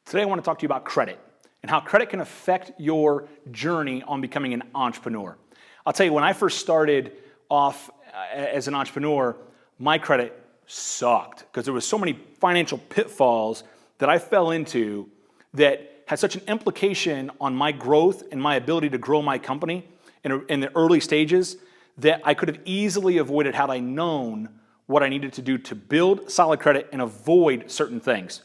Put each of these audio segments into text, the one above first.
Today I want to talk to you about credit and how credit can affect your journey on becoming an entrepreneur. I'll tell you, when I first started off as an entrepreneur, my credit sucked because there was so many financial pitfalls that I fell into that had such an implication on my growth and my ability to grow my company in the early stages that I could have easily avoided had I known what I needed to do to build solid credit and avoid certain things.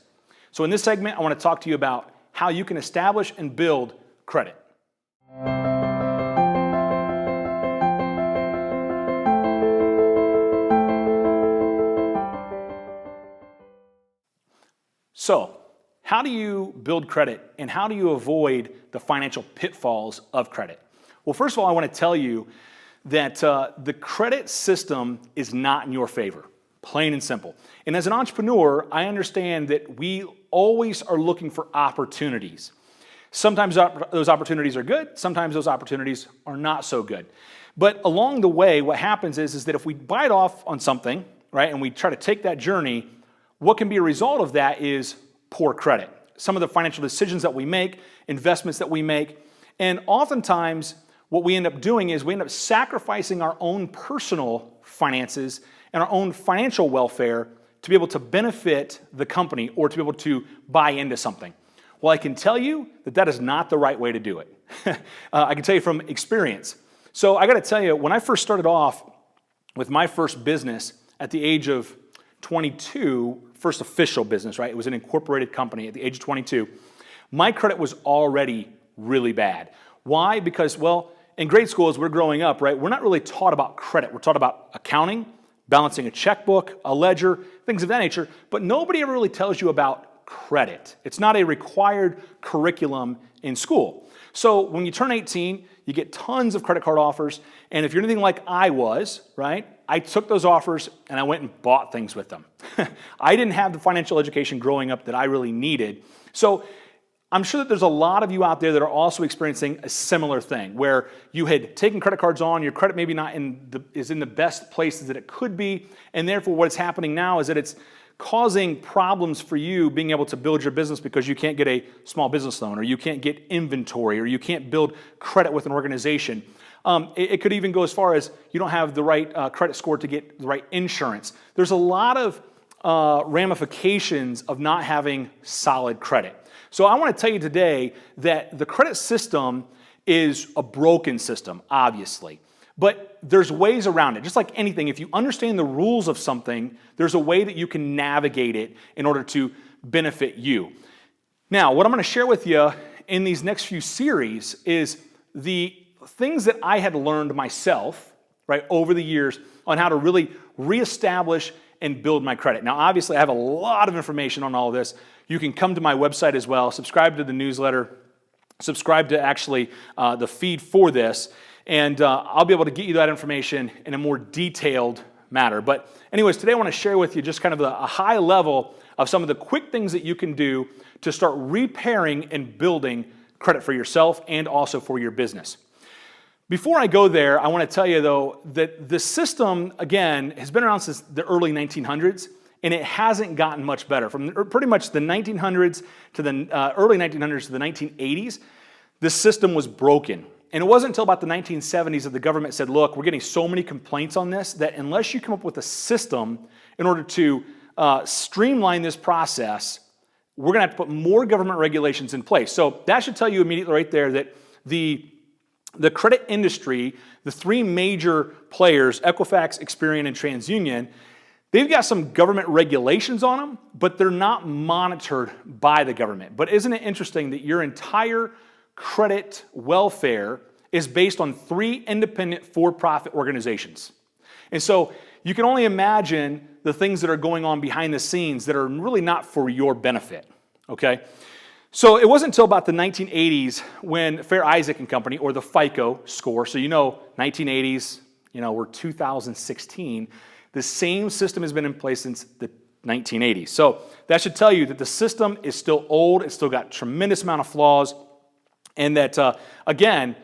So in this segment, I want to talk to you about how you can establish and build credit. So, how do you build credit and how do you avoid the financial pitfalls of credit? Well, first of all, I want to tell you that the credit system is not in your favor, plain and simple. And as an entrepreneur, I understand that we always are looking for opportunities. Sometimes those opportunities are good, sometimes those opportunities are not so good. But along the way, what happens is that if we bite off on something, right, and we try to take that journey, what can be a result of that is poor credit. Some of the financial decisions that we make, investments that we make, and oftentimes what we end up doing is we end up sacrificing our own personal finances and our own financial welfare to be able to benefit the company or to be able to buy into something. Well, I can tell you that that is not the right way to do it. I can tell you from experience. So I got to tell you, when I first started off with my first business at the age of 22, first official business, right? It was an incorporated company at the age of 22. My credit was already really bad. Why? Because, well, in grade school as we're growing up, right, we're not really taught about credit. We're taught about accounting, balancing a checkbook, a ledger, things of that nature, but nobody ever really tells you about credit. It's not a required curriculum in school. So when you turn 18, you get tons of credit card offers, and if you're anything like I was, right, I took those offers and I went and bought things with them. I didn't have the financial education growing up that I really needed. So I'm sure that there's a lot of you out there that are also experiencing a similar thing where you had taken credit cards on, your credit maybe not is in the best places that it could be, and therefore what's happening now is that it's causing problems for you being able to build your business because you can't get a small business loan or you can't get inventory or you can't build credit with an organization. It could even go as far as you don't have the right credit score to get the right insurance. There's a lot of ramifications of not having solid credit. So I want to tell you today that the credit system is a broken system, obviously. But there's ways around it. Just like anything, if you understand the rules of something, there's a way that you can navigate it in order to benefit you. Now, what I'm going to share with you in these next few series is the things that I had learned myself, right, over the years on how to really reestablish and build my credit. Now, obviously, I have a lot of information on all of this. You can come to my website as well, subscribe to the newsletter, subscribe to actually the feed for this, and I'll be able to get you that information in a more detailed manner. But anyways, today I want to share with you just kind of a high level of some of the quick things that you can do to start repairing and building credit for yourself and also for your business. Before I go there, I want to tell you, though, that the system, again, has been around since the early 1900s, and it hasn't gotten much better. From pretty much the 1900s to the early 1900s to the 1980s, the system was broken. And it wasn't until about the 1970s that the government said, look, we're getting so many complaints on this that unless you come up with a system in order to streamline this process, we're going to have to put more government regulations in place. So that should tell you immediately right there that the credit industry, the three major players, Equifax, Experian, and TransUnion, they've got some government regulations on them, but they're not monitored by the government. But isn't it interesting that your entire credit welfare is based on three independent for-profit organizations? And so you can only imagine the things that are going on behind the scenes that are really not for your benefit, okay? So it wasn't until about the 1980s when Fair Isaac and Company, or the FICO score, so 1980s, we're 2016, the same system has been in place since the 1980s. So that should tell you that the system is still old, it's still got tremendous amount of flaws, and that, again,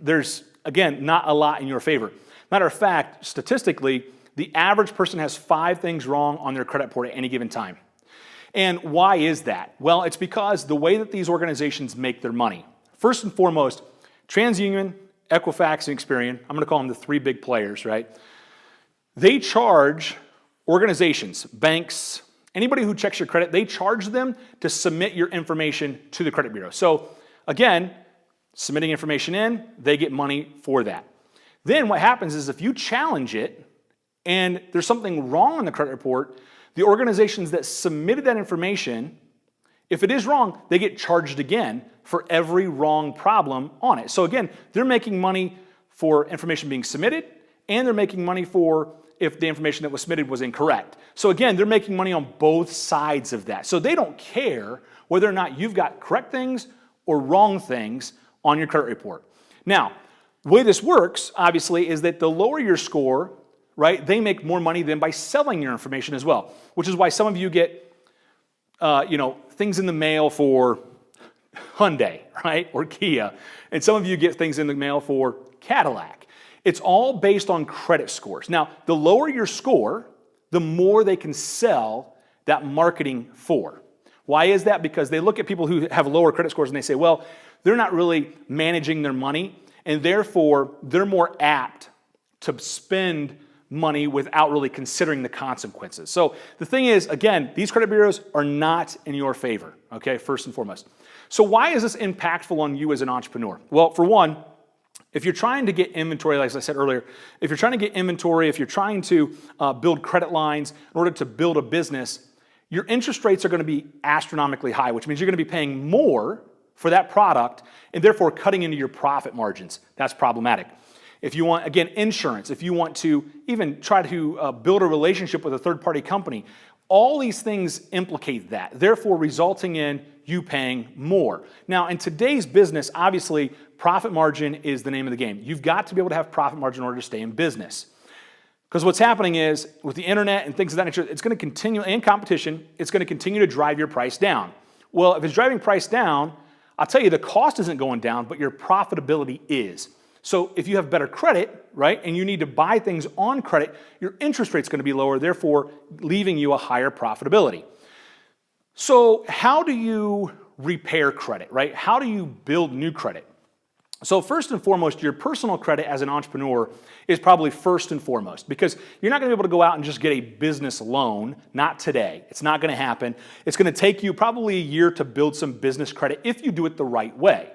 there's, not a lot in your favor. Matter of fact, statistically, the average person has 5 things wrong on their credit report at any given time. And why is that? Well, it's because the way that these organizations make their money. First and foremost, TransUnion, Equifax, and Experian, I'm going to call them the three big players, right? They charge organizations, banks, anybody who checks your credit, they charge them to submit your information to the credit bureau. So again, submitting information in, they get money for that. Then what happens is if you challenge it and there's something wrong in the credit report, the organizations that submitted that information, if it is wrong, they get charged again for every wrong problem on it. So again, they're making money for information being submitted, and they're making money for if the information that was submitted was incorrect. So again, they're making money on both sides of that. So they don't care whether or not you've got correct things or wrong things on your credit report. Now, the way this works, obviously, is that the lower your score, right, they make more money than by selling your information as well, which is why some of you get, things in the mail for Hyundai, right, or Kia, and some of you get things in the mail for Cadillac. It's all based on credit scores. Now, the lower your score, the more they can sell that marketing for. Why is that? Because they look at people who have lower credit scores and they say, well, they're not really managing their money, and therefore they're more apt to spend money without really considering the consequences. So the thing is, again, these credit bureaus are not in your favor, okay, first and foremost. So why is this impactful on you as an entrepreneur? Well, for one, if you're trying to get inventory, like as I said earlier, if you're trying to get inventory, if you're trying to build credit lines in order to build a business, your interest rates are going to be astronomically high, which means you're going to be paying more for that product and therefore cutting into your profit margins. That's problematic. If you want, again, insurance, if you want to even try to build a relationship with a third-party company, all these things implicate that, therefore resulting in you paying more. Now, in today's business, obviously, profit margin is the name of the game. You've got to be able to have profit margin in order to stay in business. Because what's happening is, with the internet and things of that nature, it's going to continue, and competition, it's going to continue to drive your price down. Well, if it's driving price down, I'll tell you, the cost isn't going down, but your profitability is. So if you have better credit, right, and you need to buy things on credit, your interest rate's going to be lower, therefore leaving you a higher profitability. So how do you repair credit, right? How do you build new credit? So first and foremost, your personal credit as an entrepreneur is probably first and foremost, because you're not going to be able to go out and just get a business loan, not today. It's not going to happen. It's going to take you probably a year to build some business credit if you do it the right way.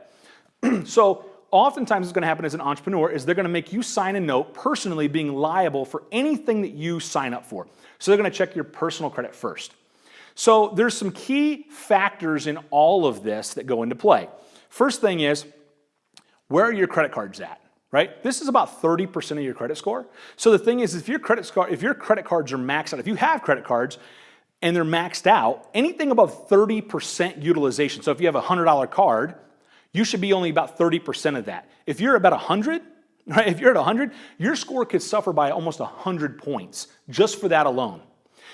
So oftentimes what's going to happen as an entrepreneur is they're going to make you sign a note personally being liable for anything that you sign up for. So they're going to check your personal credit first. So there's some key factors in all of this that go into play. First thing is, where are your credit cards at, right? This is about 30% of your credit score. So the thing is, if your credit cards are maxed out, if you have credit cards and they're maxed out, anything above 30% utilization, so if you have a $100 card, you should be only about 30% of that. If you're about 100, right? If you're at 100, your score could suffer by almost 100 points just for that alone.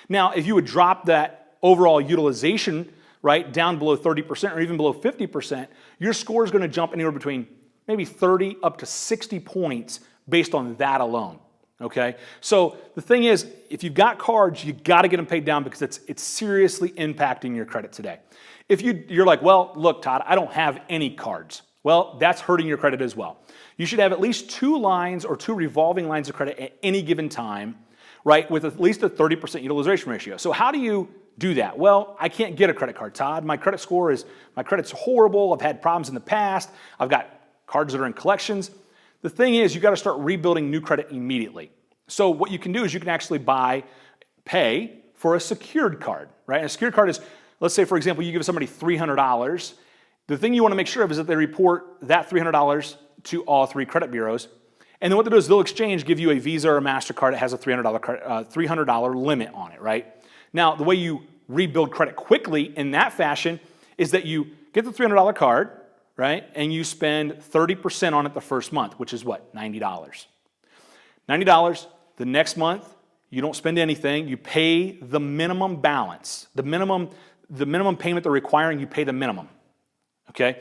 Now, if you would drop that overall utilization, right, down below 30% or even below 50%, your score is going to jump anywhere between maybe 30 up to 60 points based on that alone, okay? So the thing is, if you've got cards, you got to get them paid down because it's seriously impacting your credit today. If you're like, well, look, Todd, I don't have any cards. Well, that's hurting your credit as well. You should have at least 2 lines or 2 revolving lines of credit at any given time, right, with at least a 30% utilization ratio. So how do you do that? Well, I can't get a credit card, Todd. My credit's horrible. I've had problems in the past. I've got cards that are in collections. The thing is, you got to start rebuilding new credit immediately. So what you can do is you can actually pay for a secured card, right? And a secured card is, let's say, for example, you give somebody $300. The thing you want to make sure of is that they report that $300 to all 3 credit bureaus. And then what they do is they'll give you a Visa or a MasterCard that has a $300 limit on it, right? Now, the way you rebuild credit quickly in that fashion is that you get the $300 card, right? And you spend 30% on it the first month, which is what? $90. $90. The next month, you don't spend anything. You pay the minimum balance. The minimum payment they're requiring, you pay the minimum, okay?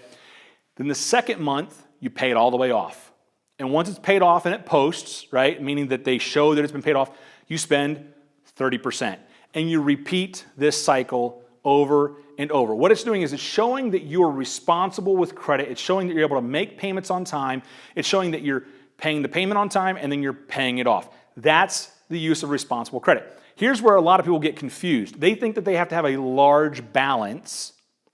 Then the second month, you pay it all the way off. And once it's paid off and it posts, right, meaning that they show that it's been paid off, you spend 30%. And you repeat this cycle over and over. What it's doing is it's showing that you are responsible with credit. It's showing that you're able to make payments on time. It's showing that you're paying the payment on time and then you're paying it off. That's the use of responsible credit. Here's where a lot of people get confused. They think that they have to have a large balance,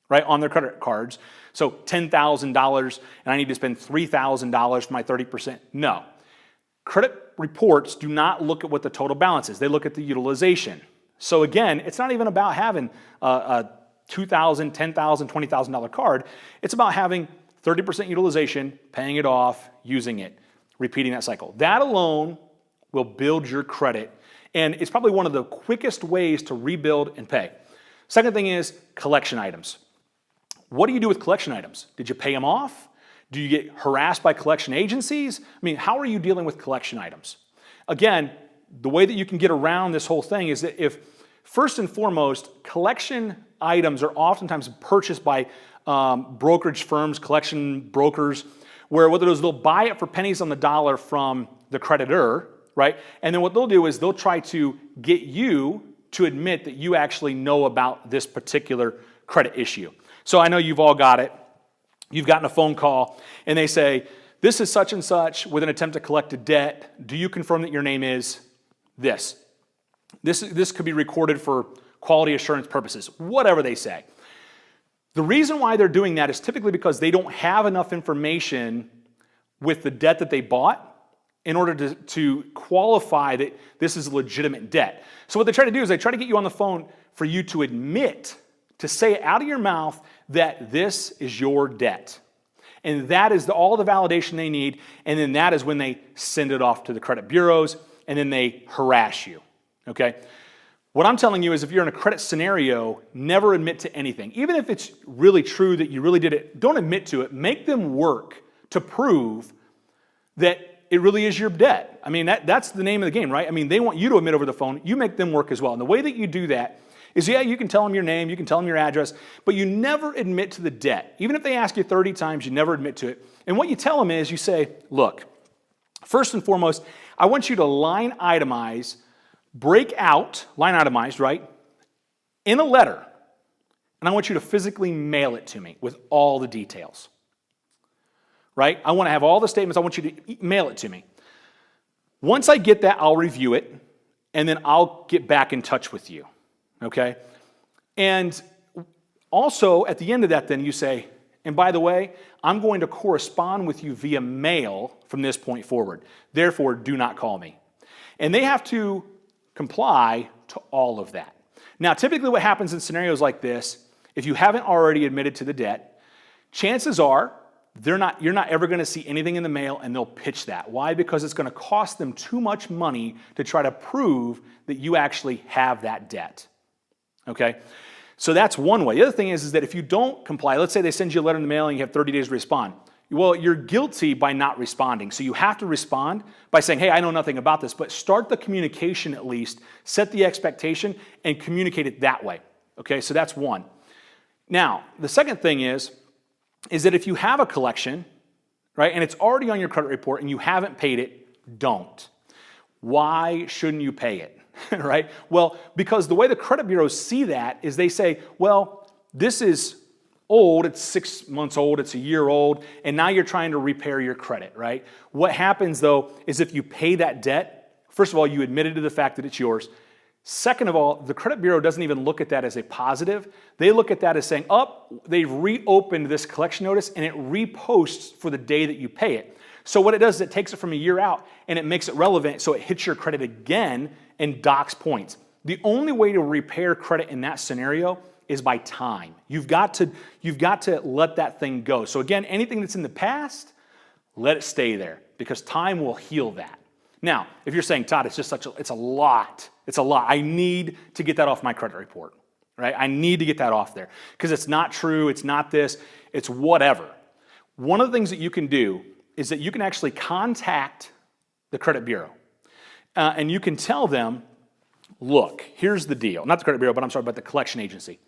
right, on their credit cards. So $10,000 and I need to spend $3,000 for my 30%. No. Credit reports do not look at what the total balance is. They look at the utilization. So again, it's not even about having a $2,000, $10,000, $20,000 card. It's about having 30% utilization, paying it off, using it, repeating that cycle. That alone will build your credit, and it's probably one of the quickest ways to rebuild and pay. Second thing is collection items. What do you do with collection items? Did you pay them off? Do you get harassed by collection agencies? I mean, how are you dealing with collection items? Again, the way that you can get around this whole thing is that if, first and foremost, collection items are oftentimes purchased by brokerage firms, collection brokers, where what they'll do is they'll buy it for pennies on the dollar from the creditor, right? And then what they'll do is they'll try to get you to admit that you actually know about this particular credit issue. So I know you've all got it. You've gotten a phone call and they say, this is such and such with an attempt to collect a debt. Do you confirm that your name is this? This could be recorded for quality assurance purposes, whatever they say. The reason why they're doing that is typically because they don't have enough information with the debt that they bought in order to qualify that this is a legitimate debt. So what they try to do is they try to get you on the phone for you to admit, to say out of your mouth that this is your debt. And that is all the validation they need, and then that is when they send it off to the credit bureaus, and then they harass you, okay? What I'm telling you is if you're in a credit scenario, never admit to anything. Even if it's really true that you really did it, don't admit to it. Make them work to prove that it really is your debt. I mean, that's the name of the game, right? I mean, they want you to admit over the phone. You make them work as well. And the way that you do that is, yeah, you can tell them your name, you can tell them your address, but you never admit to the debt. Even if they ask you 30 times, you never admit to it. And what you tell them is you say, look, first and foremost, I want you to line itemize, break out, line itemized, right, in a letter, and I want you to physically mail it to me with all the details. Right? I want to have all the statements. I want you to mail it to me. Once I get that, I'll review it, and then I'll get back in touch with you. Okay? And also, at the end of that, then you say, and by the way, I'm going to correspond with you via mail from this point forward. Therefore, do not call me. And they have to comply to all of that. Now, typically what happens in scenarios like this, if you haven't already admitted to the debt, chances are you're not ever going to see anything in the mail, and they'll pitch that. Why? Because it's going to cost them too much money to try to prove that you actually have that debt. Okay? So that's one way. The other thing is that if you don't comply, let's say they send you a letter in the mail and you have 30 days to respond. Well, you're guilty by not responding. So you have to respond by saying, hey, I know nothing about this, but start the communication at least, set the expectation, and communicate it that way. Okay? So that's one. Now, the second thing is that if you have a collection, right, and it's already on your credit report and you haven't paid it, don't. Why shouldn't you pay it, right? Well, because the way the credit bureaus see that is they say, well, this is old, it's 6 months old, it's a year old, and now you're trying to repair your credit, right? What happens, though, is if you pay that debt, first of all, you admitted to the fact that it's yours. Second of all, the credit bureau doesn't even look at that as a positive. They look at that as saying, they've reopened this collection notice and it reposts for the day that you pay it. So what it does is it takes it from a year out and it makes it relevant so it hits your credit again and docks points. The only way to repair credit in that scenario is by time. You've got to let that thing go. So again, anything that's in the past, let it stay there because time will heal that. Now, if you're saying, Todd, it's a lot. It's a lot. I need to get that off my credit report, right? I need to get that off there because it's not true. It's not this. It's whatever. One of the things that you can do is that you can actually contact the credit bureau and you can tell them, look, here's the deal. Not the credit bureau, but the collection agency.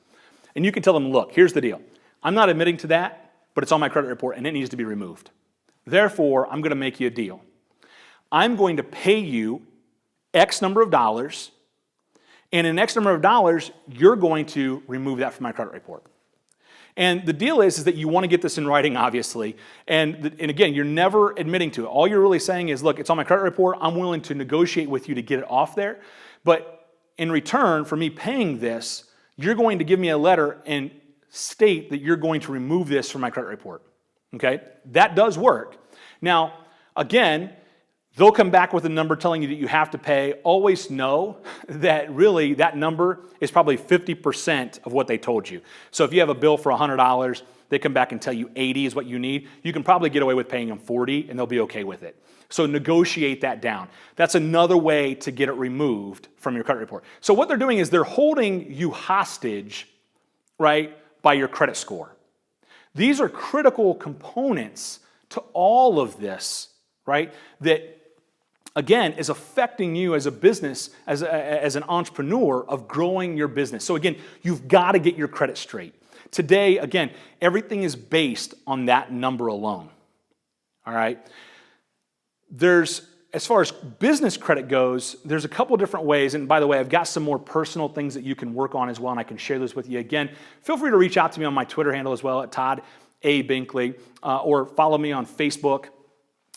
And you can tell them, look, here's the deal. I'm not admitting to that, but it's on my credit report and it needs to be removed. Therefore, I'm going to make you a deal. I'm going to pay you X number of dollars, And in X number of dollars, you're going to remove that from my credit report. And the deal is that you want to get this in writing, obviously. And again, you're never admitting to it. All you're really saying is, look, it's on my credit report. I'm willing to negotiate with you to get it off there. But in return for me paying this, you're going to give me a letter and state that you're going to remove this from my credit report. Okay? That does work. Now, again, they'll come back with a number telling you that you have to pay. Always know that really that number is probably 50% of what they told you. So if you have a bill for $100, they come back and tell you 80 is what you need, you can probably get away with paying them 40 and they'll be okay with it. So negotiate that down. That's another way to get it removed from your credit report. So what they're doing is they're holding you hostage, right, by your credit score. These are critical components to all of this, right, that again, is affecting you as a business, as an entrepreneur of growing your business. So again, you've got to get your credit straight. Today, again, everything is based on that number alone. All right? As far as business credit goes, there's a couple different ways. And by the way, I've got some more personal things that you can work on as well, and I can share those with you. Again, feel free to reach out to me on my Twitter handle as well, at Todd A. Binkley, or follow me on Facebook.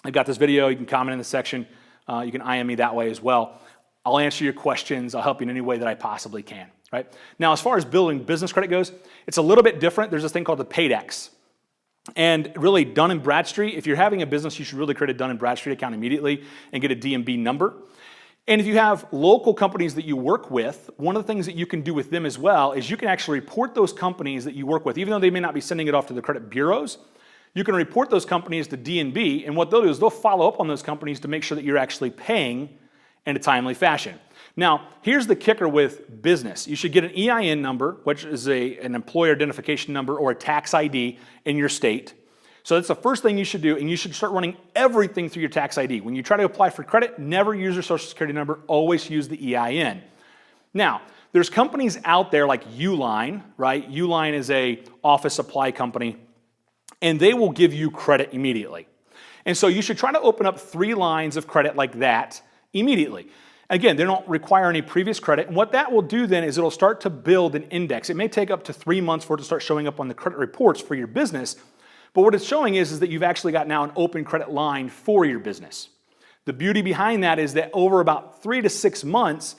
I've got this video. You can comment in the section. You can IM me that way as well. I'll answer your questions. I'll help you in any way that I possibly can. Right? Now, as far as building business credit goes, it's a little bit different. There's this thing called the Paydex. And really, Dun & Bradstreet, if you're having a business, you should really create a Dun & Bradstreet account immediately and get a DMB number. And if you have local companies that you work with, one of the things that you can do with them as well is you can actually report those companies that you work with, even though they may not be sending it off to the credit bureaus. You can report those companies to D&B, and what they'll do is they'll follow up on those companies to make sure that you're actually paying in a timely fashion. Now, here's the kicker with business. You should get an EIN number, which is an employer identification number or a tax ID in your state. So that's the first thing you should do, and you should start running everything through your tax ID. When you try to apply for credit, never use your Social Security number, always use the EIN. Now, there's companies out there like Uline, right? Uline is a office supply company, and they will give you credit immediately. And so you should try to open up 3 lines of credit like that immediately. Again, they don't require any previous credit. And what that will do then is it'll start to build an index. It may take up to 3 months for it to start showing up on the credit reports for your business. But what it's showing is that you've actually got now an open credit line for your business. The beauty behind that is that over about 3 to 6 months,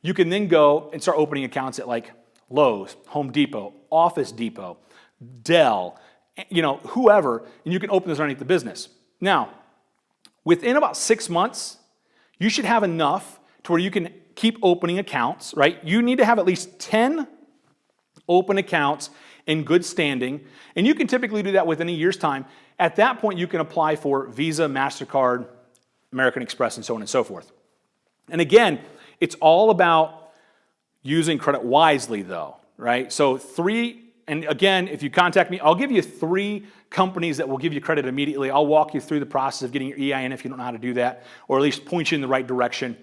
you can then go and start opening accounts at like Lowe's, Home Depot, Office Depot, Dell, whoever, and you can open this underneath the business. Now, within about 6 months, you should have enough to where you can keep opening accounts, right? You need to have at least 10 open accounts in good standing, and you can typically do that within a year's time. At that point, you can apply for Visa, MasterCard, American Express, and so on and so forth. And again, it's all about using credit wisely, though, right? So and again, if you contact me, I'll give you 3 companies that will give you credit immediately. I'll walk you through the process of getting your EIN if you don't know how to do that, or at least point you in the right direction.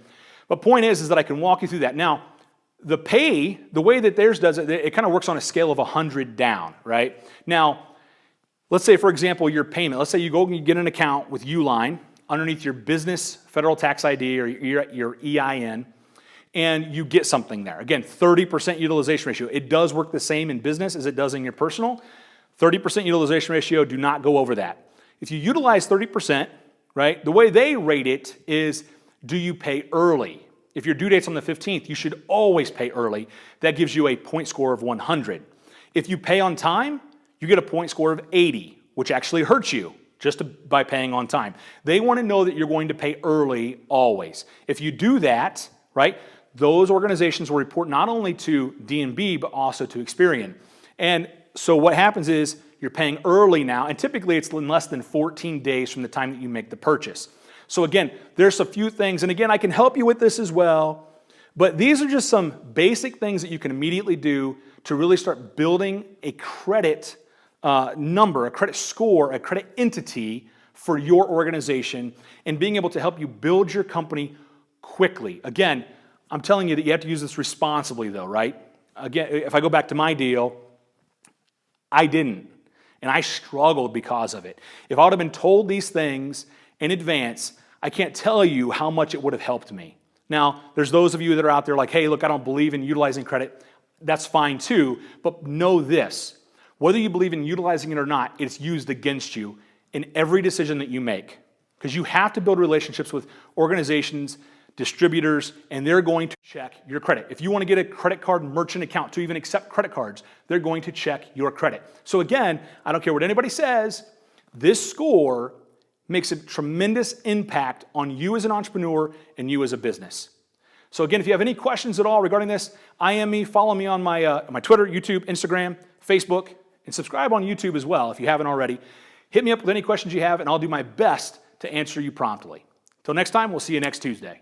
But point is that I can walk you through that. Now, the way that theirs does it, it kind of works on a scale of 100 down, right? Now, let's say, for example, your payment. Let's say you go and you get an account with Uline underneath your business federal tax ID or your EIN, and you get something there. Again, 30% utilization ratio. It does work the same in business as it does in your personal. 30% utilization ratio, do not go over that. If you utilize 30%, right, the way they rate it is, do you pay early? If your due date's on the 15th, you should always pay early. That gives you a point score of 100. If you pay on time, you get a point score of 80, which actually hurts you just by paying on time. They want to know that you're going to pay early always. If you do that, right, those organizations will report not only to D&B, but also to Experian. And so what happens is you're paying early now, and typically it's in less than 14 days from the time that you make the purchase. So again, there's a few things, and again, I can help you with this as well, but these are just some basic things that you can immediately do to really start building a credit number, a credit score, a credit entity for your organization, and being able to help you build your company quickly. Again, I'm telling you that you have to use this responsibly though, right? Again, if I go back to my deal, I didn't, and I struggled because of it. If I would have been told these things in advance, I can't tell you how much it would have helped me. Now, there's those of you that are out there like, hey, look, I don't believe in utilizing credit. That's fine too, but know this. Whether you believe in utilizing it or not, it's used against you in every decision that you make. Because you have to build relationships with organizations, distributors, and they're going to check your credit. If you want to get a credit card merchant account to even accept credit cards, they're going to check your credit. So again, I don't care what anybody says, this score makes a tremendous impact on you as an entrepreneur and you as a business. So again, if you have any questions at all regarding this, IM me, follow me on my Twitter, YouTube, Instagram, Facebook, and subscribe on YouTube as well if you haven't already. Hit me up with any questions you have, and I'll do my best to answer you promptly. Till next time, we'll see you next Tuesday.